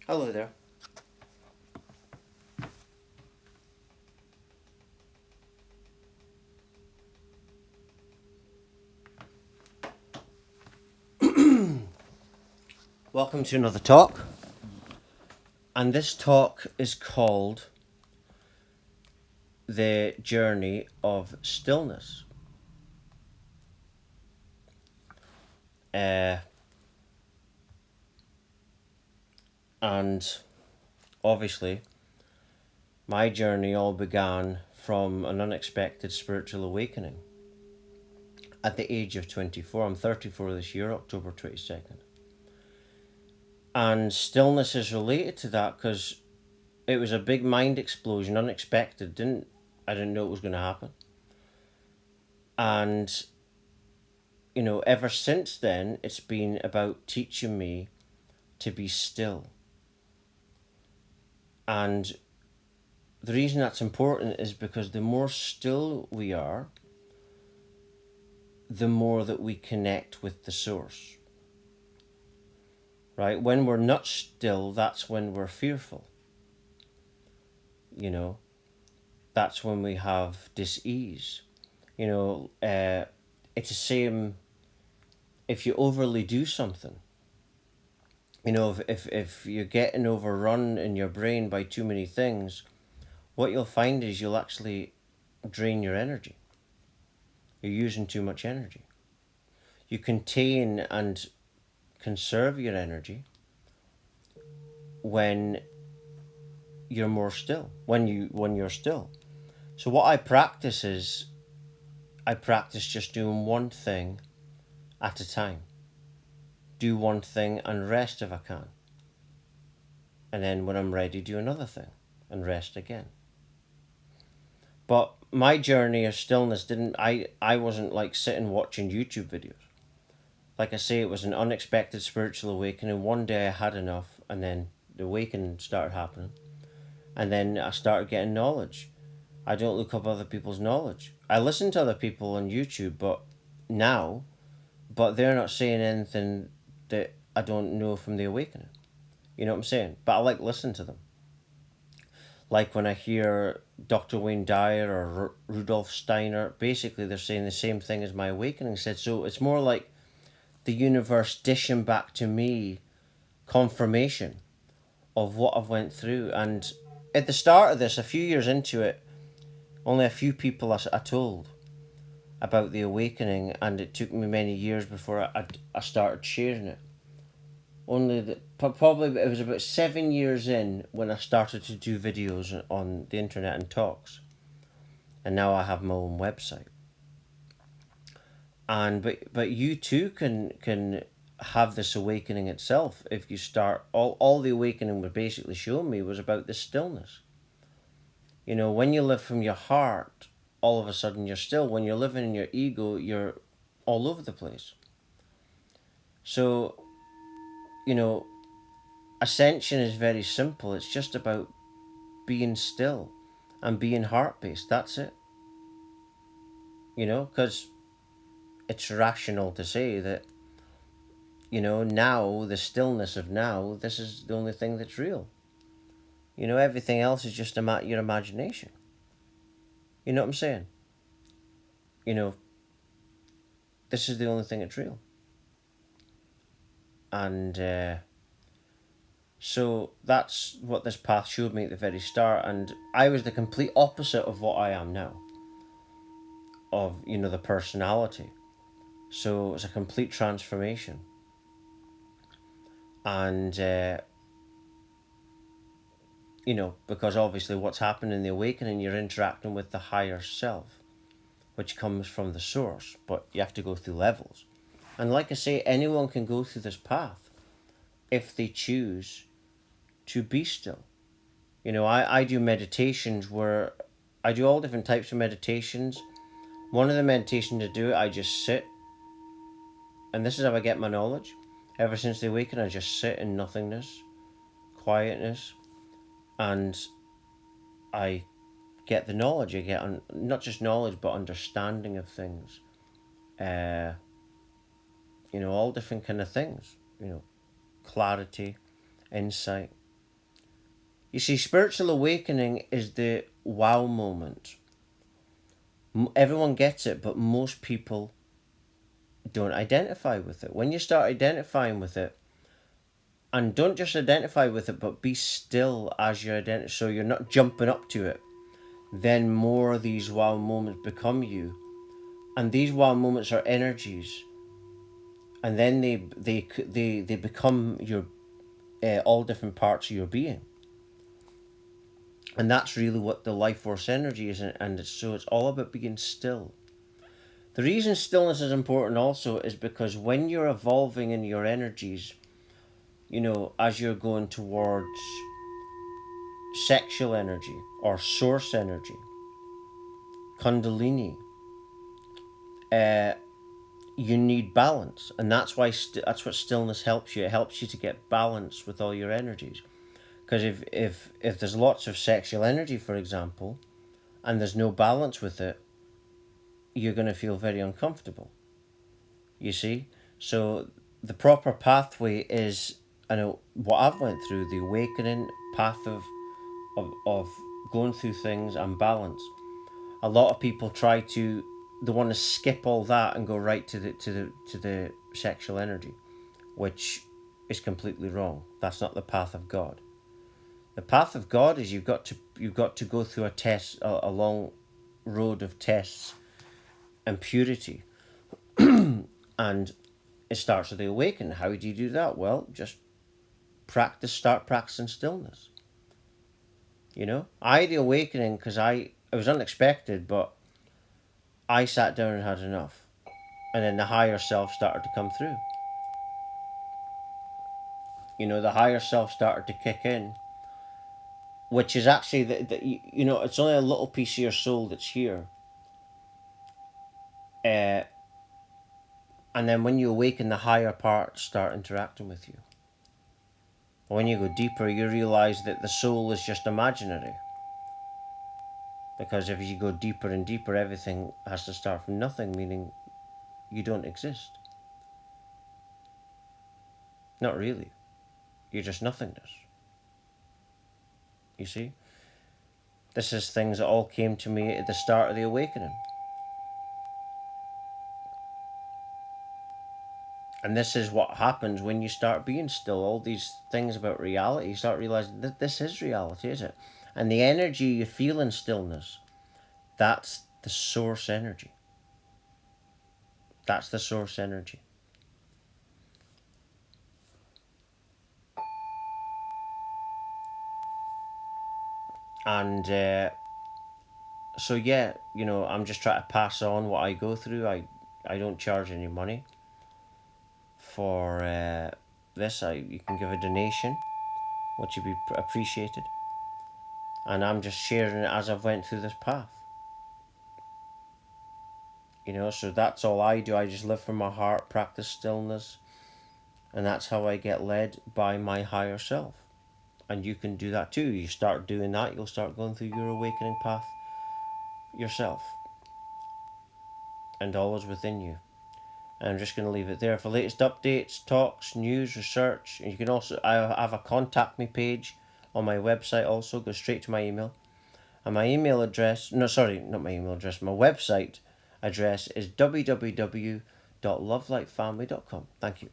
Hello there. Welcome to another talk. And this talk is called The Journey of Stillness. And obviously, my journey all began from an unexpected spiritual awakening at the age of 24. I'm 34 this year, October 22nd. And stillness is related to that because it was a big mind explosion, unexpected. I didn't know it was going to happen. And, ever since then, it's been about teaching me to be still. And the reason that's important is because the more still we are, the more that we connect with the source. Right? When we're not still, that's when we're fearful. That's when we have dis-ease. It's the same if you overly do something. If you're getting overrun in your brain by too many things, what you'll find is you'll actually drain your energy. You're using too much energy. You contain and conserve your energy when you're more still, when you're still. So what I practice is just doing one thing at a time. Do one thing and rest if I can. And then when I'm ready, do another thing and rest again. But my journey of stillness I wasn't like sitting watching YouTube videos. Like I say, it was an unexpected spiritual awakening. One day I had enough, and then the awakening started happening. And then I started getting knowledge. I don't look up other people's knowledge. I listen to other people on YouTube, but they're not saying anything that I don't know from the awakening. You know what I'm saying? But I like listening to them. Like when I hear Dr. Wayne Dyer or Rudolf Steiner, basically they're saying the same thing as my awakening said. So it's more like the universe dishing back to me confirmation of what I've went through. And at the start of this, a few years into it, only a few people I told about the awakening, and it took me many years before I started sharing it. Probably it was about 7 years in when I started to do videos on the internet and talks, and now I have my own website. And but you too can have this awakening itself if you start. All the awakening was basically showing me was about the stillness. When you live from your heart, all of a sudden you're still. When you're living in your ego, you're all over the place. So, ascension is very simple. It's just about being still and being heart-based. That's it. Because it's rational to say that, now, the stillness of now, this is the only thing that's real. Everything else is just your imagination. You know what I'm saying? This is the only thing that's real. And so that's what this path showed me at the very start. And I was the complete opposite of what I am now. Of, the personality. So it's a complete transformation. And, because obviously what's happening in the awakening, you're interacting with the higher self, which comes from the source, but you have to go through levels. And like I say, anyone can go through this path if they choose to be still. I do meditations where I do all different types of meditations. One of the meditations to do it, I just sit, and this is how I get my knowledge. Ever since the awakening, I just sit in nothingness, quietness, and I get the knowledge. I get not just knowledge, but understanding of things. Uh, all different kind of things. Clarity, insight. You see, spiritual awakening is the wow moment. Everyone gets it, but most people don't identify with it. When you start identifying with it, and don't just identify with it, but be still as you identify, so you're not jumping up to it, then more of these wow moments become you. And these wow moments are energies, and then they become your all different parts of your being. And that's really what the life force energy is, and it's all about being still. The reason stillness is important also is because when you're evolving in your energies, as you're going towards sexual energy or source energy, kundalini, uh, you need balance, and that's why that's what stillness helps you. It helps you to get balance with all your energies. Because if there's lots of sexual energy, for example, and there's no balance with it, you're going to feel very uncomfortable. You see, so the proper pathway is, what I've went through, the awakening path of going through things and balance. A lot of people they want to skip all that and go right to the sexual energy, which is completely wrong. That's not the path of God. The path of God is you've got to go through a long road of tests and purity, and it starts with the awakening. How do you do that? Well, just start practicing stillness. I had the awakening because it was unexpected, but I sat down and had enough, and then the higher self started to come through. The higher self started to kick in, which is actually it's only a little piece of your soul that's here. Uh, and then when you awaken, the higher parts start interacting with you. When you go deeper, you realize that the soul is just imaginary. Because if you go deeper and deeper, everything has to start from nothing, meaning you don't exist. Not really. You're just nothingness. You see? This is things that all came to me at the start of the awakening. And this is what happens when you start being still. All these things about reality, you start realizing that this is reality, is it? And the energy you feel in stillness, that's the source energy. That's the source energy. And so yeah, I'm just trying to pass on what I go through. I don't charge any money for this. You can give a donation, which would be appreciated. And I'm just sharing it as I've went through this path. So that's all I do. I just live from my heart, practice stillness, and that's how I get led by my higher self. And you can do that too. You start doing that, you'll start going through your awakening path yourself, and all is within you. And I'm just going to leave it there. For latest updates, talks, news, research, and you can also, I have a contact me page on my website also. Go straight to my email. And my email address, no, sorry, not my email address, my website address is www.lovelightfamily.com. Thank you.